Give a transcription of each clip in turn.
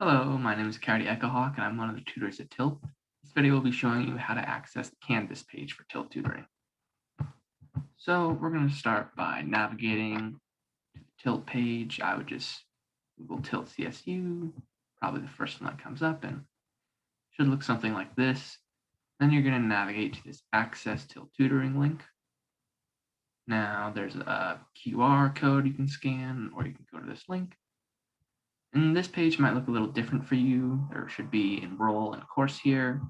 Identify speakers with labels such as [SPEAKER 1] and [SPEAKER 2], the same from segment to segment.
[SPEAKER 1] Hello, my name is Coyote Echohawk, and I'm one of the tutors at Tilt. This video will be showing you how to access the Canvas page for Tilt tutoring. So we're going to start by navigating to the Tilt page. I would just Google Tilt CSU, probably the first one that comes up, and should look something like this. Then you're going to navigate to this Access Tilt Tutoring link. Now there's a QR code you can scan, or you can go to this link. And this page might look a little different for you. There should be enroll in a course here.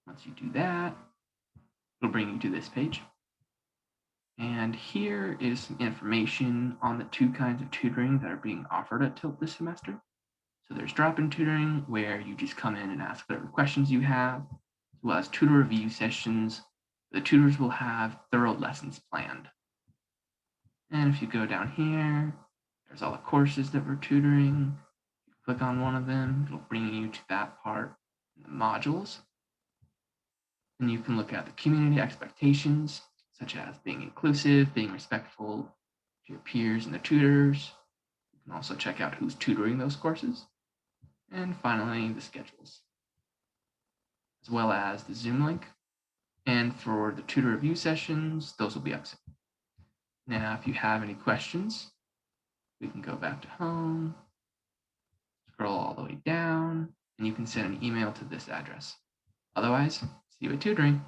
[SPEAKER 1] Once you do that, it'll bring you to this page. And here is some information on the two kinds of tutoring that are being offered at Tilt this semester. So there's drop-in tutoring, where you just come in and ask whatever questions you have, as well as tutor review sessions. The tutors will have thorough lessons planned. And if you go down here, there's all the courses that we're tutoring. Click on one of them, it'll bring you to that part in the modules. And you can look at the community expectations, such as being inclusive, being respectful to your peers and the tutors. You can also check out who's tutoring those courses. And finally, the schedules, as well as the Zoom link. And for the tutor review sessions, those will be up soon. Now, if you have any questions, we can go back to home, scroll all the way down, and you can send an email to this address. Otherwise, see you at tutoring.